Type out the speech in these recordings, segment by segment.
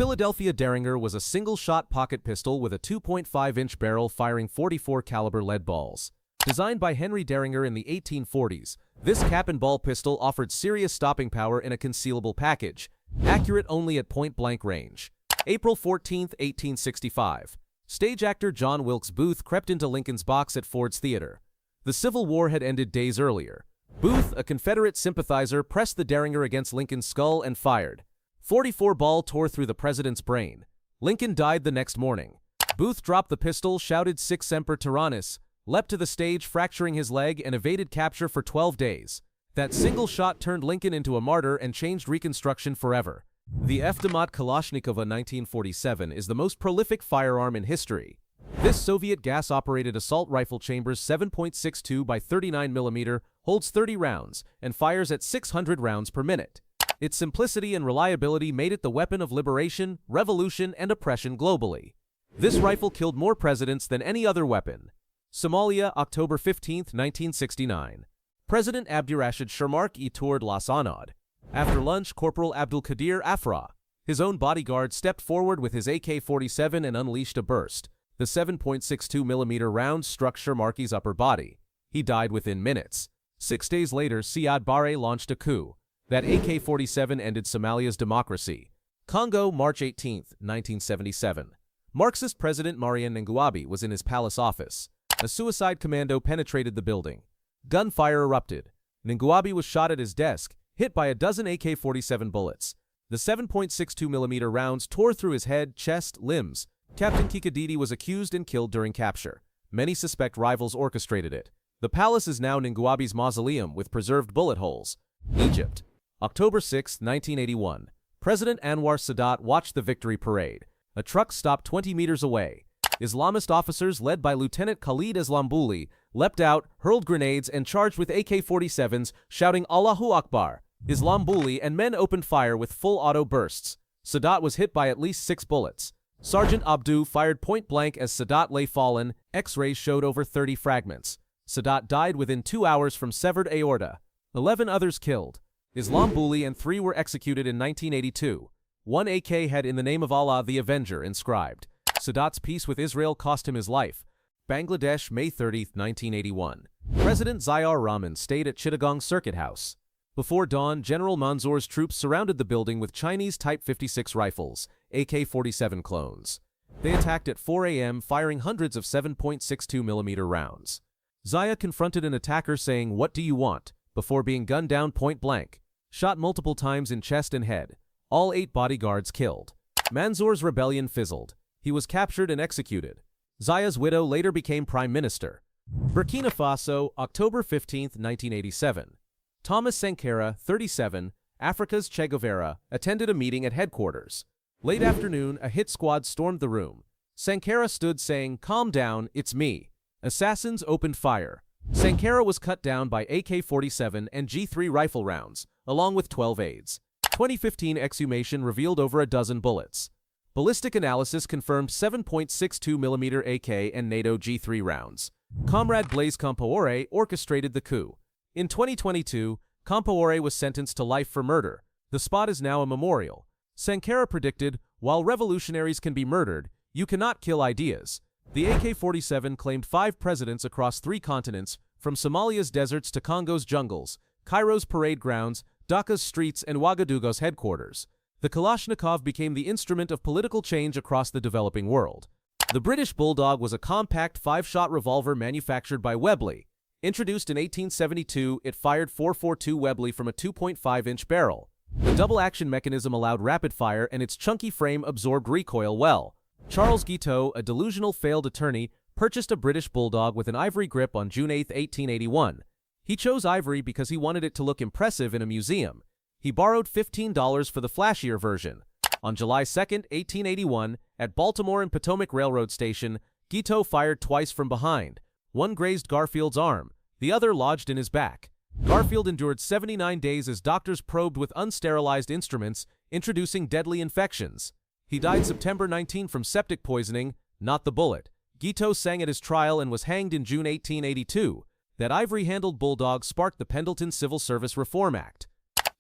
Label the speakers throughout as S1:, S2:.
S1: Philadelphia Deringer was a single-shot pocket pistol with a 2.5-inch barrel firing .44 caliber lead balls. Designed by Henry Deringer in the 1840s, this cap-and-ball pistol offered serious stopping power in a concealable package, accurate only at point-blank range. April 14, 1865. Stage actor John Wilkes Booth crept into Lincoln's box at Ford's Theater. The Civil War had ended days earlier. Booth, a Confederate sympathizer, pressed the Deringer against Lincoln's skull and fired. .44 ball tore through the president's brain. Lincoln died the next morning. Booth dropped the pistol, shouted "Sic Semper Tyrannis," leapt to the stage, fracturing his leg, and evaded capture for 12 days. That single shot turned Lincoln into a martyr and changed Reconstruction forever. The Avtomat Kalashnikova 1947 is the most prolific firearm in history. This Soviet gas-operated assault rifle chamber's 7.62 by 39 mm holds 30 rounds and fires at 600 rounds per minute. Its simplicity and reliability made it the weapon of liberation, revolution, and oppression globally. This rifle killed more presidents than any other weapon. Somalia, October 15, 1969. President Abdirashid Sharmarke toured Las Anod. After lunch, Corporal Abdul Qadir Afra, his own bodyguard, stepped forward with his AK-47 and unleashed a burst. The 7.62 mm round struck Sharmarke's upper body. He died within minutes. 6 days later, Siad Barre launched a coup. That AK-47 ended Somalia's democracy. Congo, March 18, 1977. Marxist President Marian Nguabi was in his palace office. A suicide commando penetrated the building. Gunfire erupted. Nguabi was shot at his desk, hit by a dozen AK-47 bullets. The 7.62 mm rounds tore through his head, chest, limbs. Captain Kikadidi was accused and killed during capture. Many suspect rivals orchestrated it. The palace is now Nguabi's mausoleum with preserved bullet holes. Egypt. October 6, 1981. President Anwar Sadat watched the victory parade. A truck stopped 20 meters away. Islamist officers led by Lieutenant Khalid Islambouli leapt out, hurled grenades, and charged with AK-47s, shouting "Allahu Akbar." Islambouli and men opened fire with full auto bursts. Sadat was hit by at least 6 bullets. Sergeant Abdu fired point-blank as Sadat lay fallen. X-rays showed over 30 fragments. Sadat died within 2 hours from severed aorta. 11 others killed. Islambouli and 3 were executed in 1982. One AK had "In the Name of Allah the Avenger" inscribed. Sadat's peace with Israel cost him his life. Bangladesh, May 30, 1981. President Ziaur Rahman stayed at Chittagong Circuit House. Before dawn, General Manzoor's troops surrounded the building with Chinese Type 56 rifles, AK-47 clones. They attacked at 4 a.m., firing hundreds of 7.62 mm rounds. Zia confronted an attacker saying, "What do you want?" before being gunned down point-blank. Shot multiple times in chest and head. All 8 bodyguards killed. Manzoor's rebellion fizzled. He was captured and executed. Zia's widow later became prime minister. Burkina Faso, October 15, 1987. Thomas Sankara, 37, Africa's Che Guevara, attended a meeting at headquarters. Late afternoon, a hit squad stormed the room. Sankara stood saying, "Calm down, it's me." Assassins opened fire. Sankara was cut down by AK-47 and G3 rifle rounds, along with 12 aides. 2015 exhumation revealed over a dozen bullets. Ballistic analysis confirmed 7.62 mm AK and NATO G3 rounds. Comrade Blaise Compaoré orchestrated the coup. In 2022, Compaoré was sentenced to life for murder. The spot is now a memorial. Sankara predicted, "While revolutionaries can be murdered, you cannot kill ideas." The AK-47 claimed 5 presidents across 3 continents, from Somalia's deserts to Congo's jungles, Cairo's parade grounds, Dhaka's streets, and Ouagadougou's headquarters. The Kalashnikov became the instrument of political change across the developing world. The British Bulldog was a compact 5-shot revolver manufactured by Webley. Introduced in 1872, it fired .442 Webley from a 2.5-inch barrel. The double-action mechanism allowed rapid fire, and its chunky frame absorbed recoil well. Charles Guiteau, a delusional failed attorney, purchased a British Bulldog with an ivory grip on June 8, 1881. He chose ivory because he wanted it to look impressive in a museum. He borrowed $15 for the flashier version. On July 2, 1881, at Baltimore and Potomac Railroad Station, Guiteau fired twice from behind. One grazed Garfield's arm, the other lodged in his back. Garfield endured 79 days as doctors probed with unsterilized instruments, introducing deadly infections. He died September 19 from septic poisoning, not the bullet. Guiteau sang at his trial and was hanged in June 1882. That ivory-handled bulldog sparked the Pendleton Civil Service Reform Act.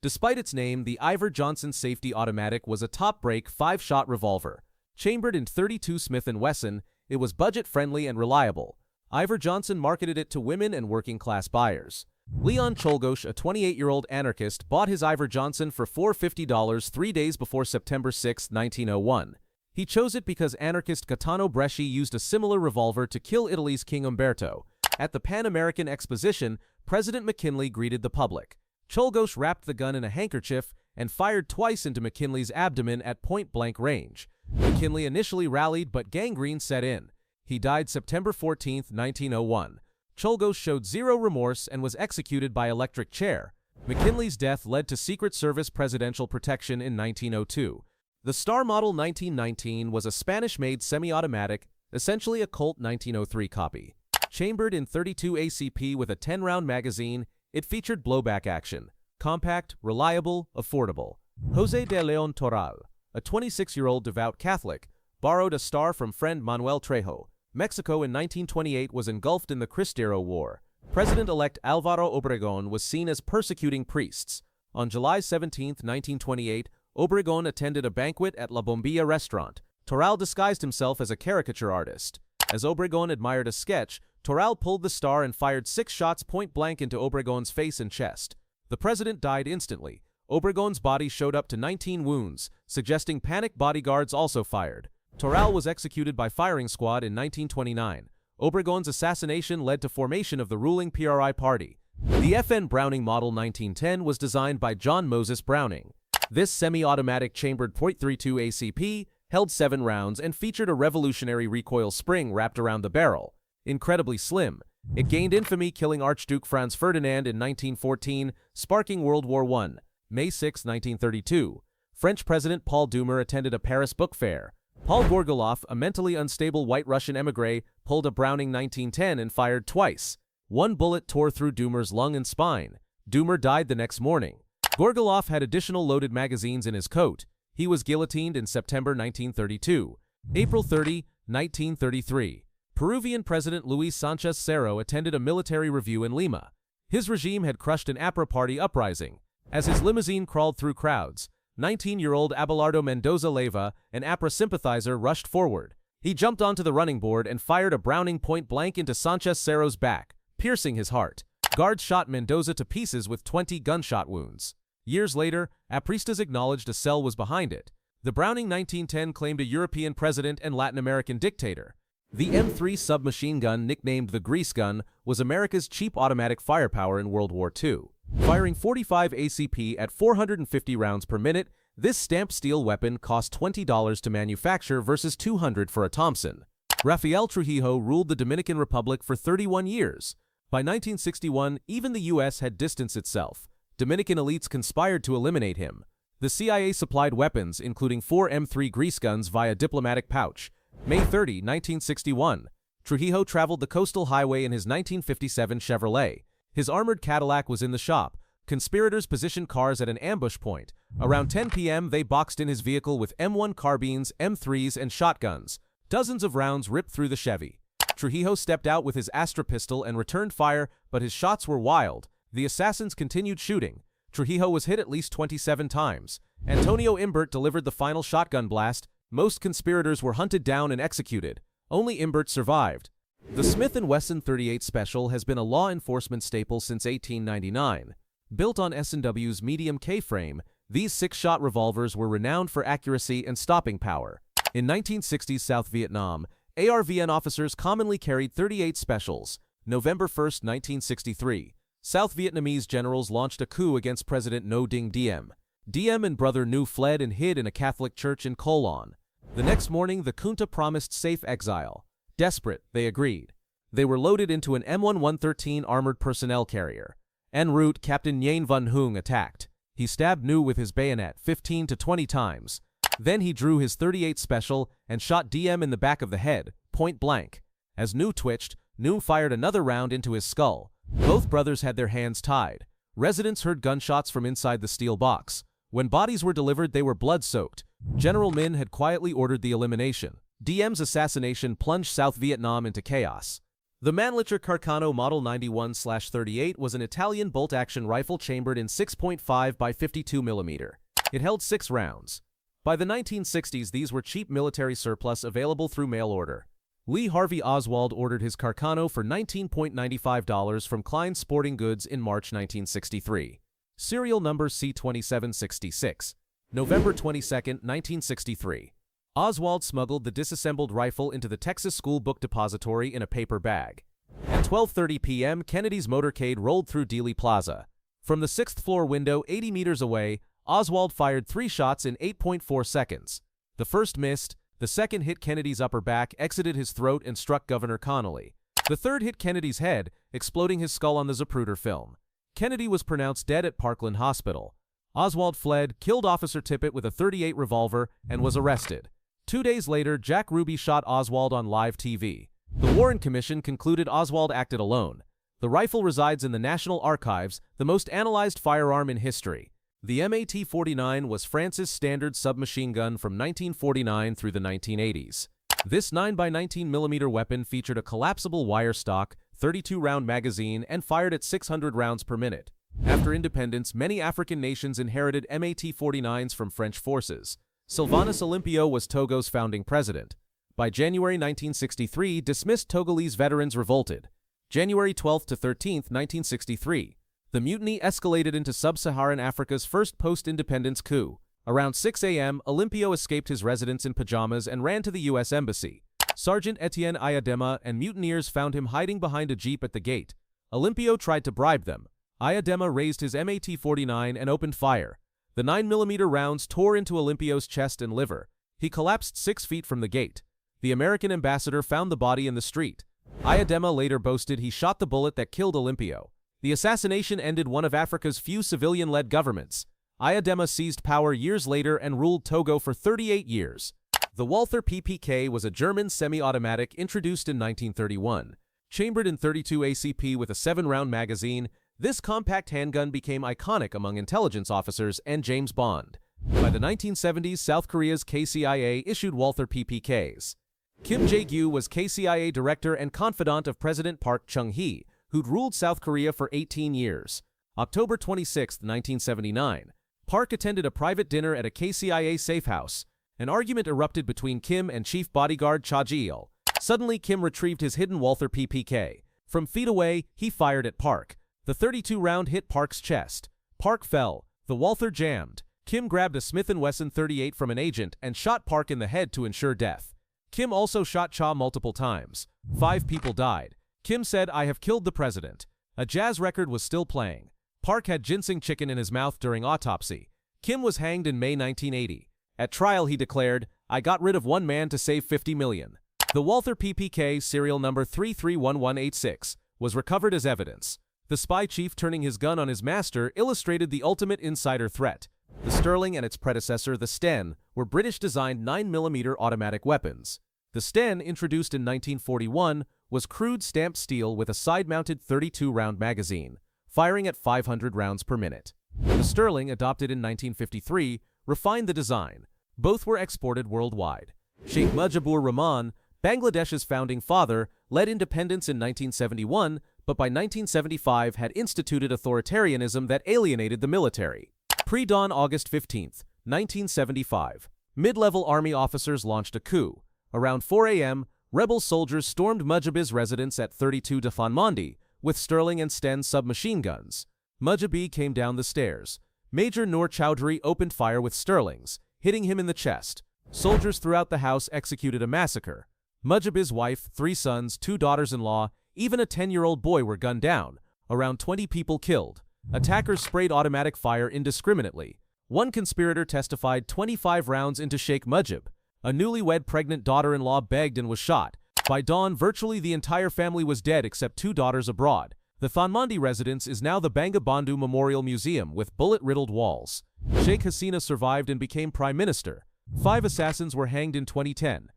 S1: Despite its name, the Iver Johnson safety automatic was a top-break 5-shot revolver. Chambered in .32 Smith & Wesson, it was budget-friendly and reliable. Iver Johnson marketed it to women and working-class buyers. Leon Czolgosz, a 28-year-old anarchist, bought his Iver Johnson for $450 3 days before September 6, 1901. He chose it because anarchist Gaetano Bresci used a similar revolver to kill Italy's King Umberto. At the Pan American Exposition, President McKinley greeted the public. Czolgosz wrapped the gun in a handkerchief and fired twice into McKinley's abdomen at point-blank range. McKinley initially rallied, but gangrene set in. He died September 14, 1901. Czolgosz showed zero remorse and was executed by electric chair. McKinley's death led to Secret Service presidential protection in 1902. The Star Model 1919 was a Spanish-made semi-automatic, essentially a Colt 1903 copy. Chambered in .32 ACP with a 10-round magazine, it featured blowback action. Compact, reliable, affordable. José de León Toral, a 26-year-old devout Catholic, borrowed a star from friend Manuel Trejo. Mexico in 1928 was engulfed in the Cristero War. President-elect Álvaro Obregón was seen as persecuting priests. On July 17, 1928, Obregón attended a banquet at La Bombilla restaurant. Toral disguised himself as a caricature artist. As Obregón admired a sketch, Toral pulled the star and fired 6 shots point-blank into Obregón's face and chest. The president died instantly. Obregón's body showed up to 19 wounds, suggesting panicked bodyguards also fired. Toral was executed by firing squad in 1929. Obregón's assassination led to formation of the ruling PRI party. The FN Browning Model 1910 was designed by John Moses Browning. This semi-automatic chambered .32 ACP held 7 rounds and featured a revolutionary recoil spring wrapped around the barrel. Incredibly slim, it gained infamy killing Archduke Franz Ferdinand in 1914, sparking World War I. May 6, 1932. French President Paul Doumer attended a Paris book fair. Paul Gorgoloff, a mentally unstable white Russian émigré, pulled a Browning 1910 and fired twice. 1 bullet tore through Doumer's lung and spine. Doumer died the next morning. Gorgoloff had additional loaded magazines in his coat. He was guillotined in September 1932. April 30, 1933. Peruvian President Luis Sanchez Cerro attended a military review in Lima. His regime had crushed an APRA party uprising. As his limousine crawled through crowds, 19-year-old Abelardo Mendoza Leyva, an APRA sympathizer, rushed forward. He jumped onto the running board and fired a Browning point-blank into Sanchez Cerro's back, piercing his heart. Guards shot Mendoza to pieces with 20 gunshot wounds. Years later, Apristas acknowledged a cell was behind it. The Browning 1910 claimed a European president and Latin American dictator. The M3 submachine gun, nicknamed the Grease Gun, was America's cheap automatic firepower in World War II. Firing 45 ACP at 450 rounds per minute, this stamped steel weapon cost $20 to manufacture versus $200 for a Thompson. Rafael Trujillo ruled the Dominican Republic for 31 years. By 1961, even the U.S. had distanced itself. Dominican elites conspired to eliminate him. The CIA supplied weapons, including 4 M3 grease guns via diplomatic pouch. May 30, 1961. Trujillo traveled the coastal highway in his 1957 Chevrolet. His armored Cadillac was in the shop. Conspirators positioned cars at an ambush point. Around 10 p.m., they boxed in his vehicle with M1 carbines, M3s, and shotguns. Dozens of rounds ripped through the Chevy. Trujillo stepped out with his Astra pistol and returned fire, but his shots were wild. The assassins continued shooting. Trujillo was hit at least 27 times. Antonio Imbert delivered the final shotgun blast. Most conspirators were hunted down and executed. Only Imbert survived. The Smith & Wesson 38 Special has been a law enforcement staple since 1899. Built on S&W's medium K-frame, these 6-shot revolvers were renowned for accuracy and stopping power. In 1960s South Vietnam, ARVN officers commonly carried 38 Specials. November 1, 1963, South Vietnamese generals launched a coup against President Ngo Dinh Diem. Diem and brother Nhu fled and hid in a Catholic church in Cô Lan. The next morning, the junta promised safe exile. Desperate, they agreed. They were loaded into an M1-113 armored personnel carrier. En route, Captain Nguyen Van Hung attacked. He stabbed Nhu with his bayonet 15 to 20 times. Then he drew his 38 Special and shot Diem in the back of the head, point blank. As Nhu twitched, Nhu fired another round into his skull. Both brothers had their hands tied. Residents heard gunshots from inside the steel box. When bodies were delivered, they were blood-soaked. General Minh had quietly ordered the elimination. Diem's assassination plunged South Vietnam into chaos. The Mannlicher-Carcano Model 91/38 was an Italian bolt-action rifle chambered in 6.5 by 52 mm. It held 6 rounds. By the 1960s, these were cheap military surplus available through mail order. Lee Harvey Oswald ordered his Carcano for $19.95 from Klein Sporting Goods in March 1963. Serial number C2766. November 22, 1963. Oswald smuggled the disassembled rifle into the Texas School Book Depository in a paper bag. At 12:30 p.m., Kennedy's motorcade rolled through Dealey Plaza. From the 6th floor window 80 meters away, Oswald fired 3 shots in 8.4 seconds. The first missed, the second hit Kennedy's upper back, exited his throat, and struck Governor Connally. The third hit Kennedy's head, exploding his skull on the Zapruder film. Kennedy was pronounced dead at Parkland Hospital. Oswald fled, killed Officer Tippit with a .38 revolver, and was arrested. 2 days later, Jack Ruby shot Oswald on live TV. The Warren Commission concluded Oswald acted alone. The rifle resides in the National Archives, the most analyzed firearm in history. The MAT-49 was France's standard submachine gun from 1949 through the 1980s. This 9x19 mm weapon featured a collapsible wire stock, 32-round magazine, and fired at 600 rounds per minute. After independence, many African nations inherited MAT-49s from French forces. Sylvanus Olympio was Togo's founding president. By January 1963, dismissed Togolese veterans revolted. January 12 to 13, 1963. The mutiny escalated into sub-Saharan Africa's first post-independence coup. Around 6 a.m., Olympio escaped his residence in pajamas and ran to the U.S. Embassy. Sergeant Etienne Ayadema and mutineers found him hiding behind a jeep at the gate. Olympio tried to bribe them. Ayadema raised his MAT-49 and opened fire. The 9mm rounds tore into Olympio's chest and liver. He collapsed 6 feet from the gate. The American ambassador found the body in the street. Ayadema later boasted he shot the bullet that killed Olympio. The assassination ended one of Africa's few civilian-led governments. Ayadema seized power years later and ruled Togo for 38 years. The Walther PPK was a German semi-automatic introduced in 1931. Chambered in .32 ACP with a 7-round magazine, this compact handgun became iconic among intelligence officers and James Bond. By the 1970s, South Korea's KCIA issued Walther PPKs. Kim Jae-gyu was KCIA director and confidant of President Park Chung-hee, who'd ruled South Korea for 18 years. October 26, 1979. Park attended a private dinner at a KCIA safe house. An argument erupted between Kim and chief bodyguard Cha Ji-il. Suddenly, Kim retrieved his hidden Walther PPK. From feet away, he fired at Park. The 32-round hit Park's chest. Park fell. The Walther jammed. Kim grabbed a Smith & Wesson .38 from an agent and shot Park in the head to ensure death. Kim also shot Cha multiple times. 5 people died. Kim said, "I have killed the president." A jazz record was still playing. Park had ginseng chicken in his mouth during autopsy. Kim was hanged in May 1980. At trial, he declared, "I got rid of one man to save 50 million. The Walther PPK, serial number 331186, was recovered as evidence. The spy chief turning his gun on his master illustrated the ultimate insider threat. The Sterling and its predecessor, the Sten, were British-designed 9mm automatic weapons. The Sten, introduced in 1941, was crude stamped steel with a side-mounted 32-round magazine, firing at 500 rounds per minute. The Sterling, adopted in 1953, refined the design. Both were exported worldwide. Sheikh Mujibur Rahman, Bangladesh's founding father, led independence in 1971, but by 1975 had instituted authoritarianism that alienated the military. Pre-dawn August 15, 1975. Mid-level army officers launched a coup. Around 4 a.m., rebel soldiers stormed Mujib's residence at 32 Dhanmondi with Sterling and Sten submachine guns. Mujib came down the stairs. Major Noor Chowdhury opened fire with Sterlings, hitting him in the chest. Soldiers throughout the house executed a massacre. Mujib's wife, 3 sons, 2 daughters-in-law, even a 10-year-old boy were gunned down. Around 20 people killed. Attackers sprayed automatic fire indiscriminately. One conspirator testified 25 rounds into Sheikh Mujib. A newlywed pregnant daughter-in-law begged and was shot. By dawn, virtually the entire family was dead except 2 daughters abroad. The Dhanmondi residence is now the Bangabandhu Memorial Museum with bullet-riddled walls. Sheikh Hasina survived and became prime minister. 5 assassins were hanged in 2010.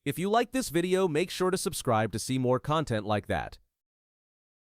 S1: If you like this video, make sure to subscribe to see more content like that.